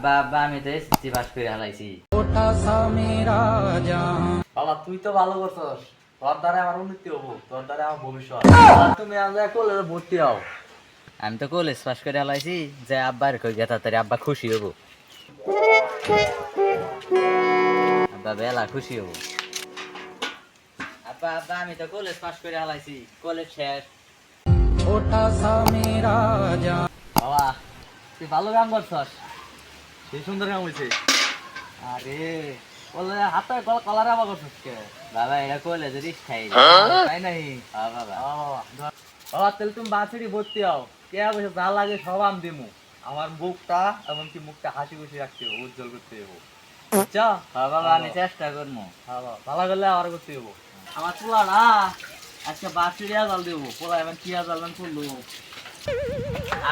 আব্বা আব্বা আমি তো এসএসসি পাস করে হালাইছি। বাবা তুই তো ভালো করছস, তোর দ্বারা আমার উন্নতি হবো, তোর দ্বারা আমার ভবিষ্যৎ। বাবা, তুমি আমরা কলেজে ভর্তি হও। আমি তো কলেজ পাস করে হালাইছি, যে আব্বার কই গে তাড়াতাড়ি আব্বা খুশি হবো। আব্বা বেলা খুশি হবো। আব্বা আব্বা আমি তো কলেজ পাস করে হালাইছি, কলেজ শেষ। বাবা তুই ভালো কাম করছস, সেই সুন্দর কাম হয়েছে। আরে বলে হাতে কলারে আবার করছস কে? বাবা এটা কলেজের ইচ্ছাই তাই নাই? বাবা। বাবা তাহলে তুমি বাছড়ি ভর্তি হও, কে বসে যা লাগে সব আম দিমু। আমার মুখটা এমনকি মুখটা হাসি খুশি রাখতে হবে, উজ্জ্বল করতে হবে, বুঝছো? বাবা আমি চেষ্টা করবো। ভালো করলে আবার করতে হবো। আমার পোলা না আজকে বাছড়িয়া জাল দেবো, পোলা এবার কি জালবেন করলো।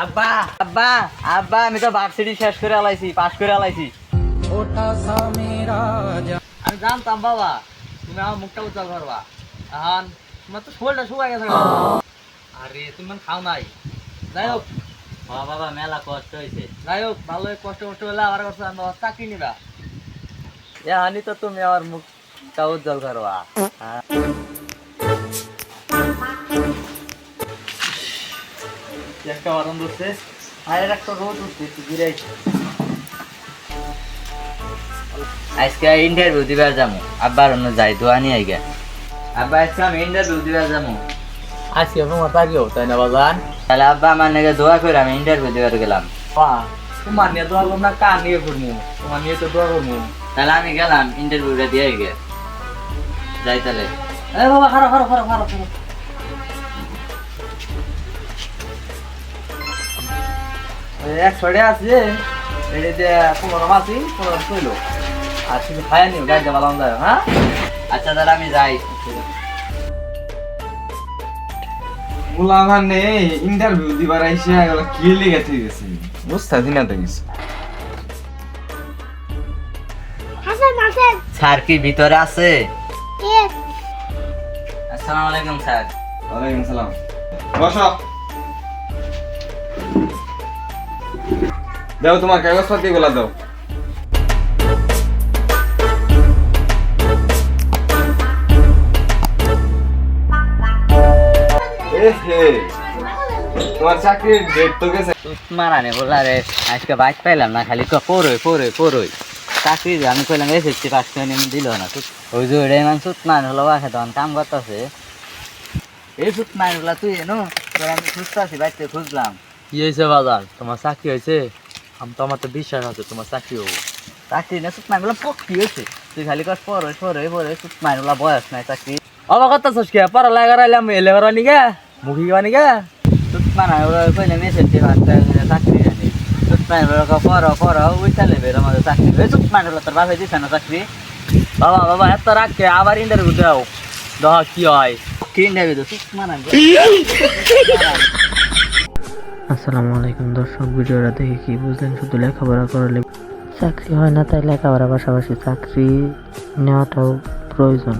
আব্বা আব্বা আব্বা আমি তো ভার্সিটি শেষ করে হালাইছি, পাস করে হালাইছি। আমি জানতাম বাবা তুমি আমার মুখটা উজ্জ্বল করবা। এখন তোমার তো শরীরটা শুকাই গেছে। আরে তুমি মানে খাও নাই। যাই হোক বাবা মেলা কষ্ট হয়েছে। ভালো কষ্ট কষ্ট হলে আবার করছো আমরা চাকরি নিবা। এহানি তো তুমি আমার মুখটা উজ্জ্বল করবা। একটা গরম ধরছে, আর একটা রোদ উঠছে, একটু ঘুরে আজকে ইন্টারভিউ দিবার যাবো, আব্বার অন্য যাই দোয়া নিয়ে আইগা। আব্বা আজকে আমি ইন্টারভিউ দিবার যাবো। আজকে তোমার তাকিও তাই না বাজান? তাহলে আব্বা আমার নাকি দোয়া করে আমি ইন্টারভিউ দিবার গেলাম। তোমার নিয়ে দোয়া করবো না, কার নিয়ে করবো? তোমার নিয়ে তো দোয়া করবো। তাহলে আমি গেলাম ইন্টারভিউটা দিয়ে আইগা যাই তাহলে। এ বাবা খারাপ এক ছড়ে আছে এটাতে 15 মাসি 15 কইলো, আর শুধু খায় নিও গাড়িতে বালাম যায়। হ্যাঁ আচ্ছা তাহলে আমি যাই। মুলামান নে ইন্টারভিউ দিবার আইসা এগুলা কি লেগে থেকে গেছে বুঝতাছি না তো কিছু। স্যার কি ভিতরে আছে? আসসালামু আলাইকুম স্যার। ওয়ালাইকুম সালাম। বসো। দাও তোমার কাগজপত্র গুলা দাও। তোমার চাকরির ডেট তো গেছে। মারানে বললা রে আজকে বাইক পাইলাম না, খালি পড়ই চাকরি আমি কইলাম এসএসসি পাস করে নিয়ে দিল না। ওই যে ওইটাই মান সুতমান হলো বাসা তখন কাম করতেছে। এই সুতমান গুলা তুই এনো আমি খুঁজতেছি, বাইতে খুঁজলাম। কি হয়েছে বাজার? তোমার চাকরি হয়েছে? আমার তো বিশ্বাস আছে তোমার চাকরি হবো। চাকরি না সুতমান গুলা পক্ষি হয়েছে, তুই খালি কর পড়ই সুতমান গুলা বয়স নাই চাকরি। অবাক করতেছিস কে? পড়ালেখা করাইলাম এলে করা নিগা মুখি কিবা নিগা। সুতমান কইলাম এসএসসি পাস করে চাকরি জানি। সুতমান পড় ওই চালে বের আমাদের চাকরি। ওই সুতমান গুলা তোর বাসায় দিছে না চাকরি? বাবা এত রাখকে আবার ইন্টারভিউ দাও, দেখ কি হয়। কি ইন্টারভিউ তো সুতমান। আসসালামু আলাইকুম দর্শক, ভিডিওটা দেখে কি বুঝলেন? শুধু লেখাপড়া করলে চাকরি হয় না, তাই লেখাপড়ার পাশাপাশি চাকরি নেওয়াটাও প্রয়োজন।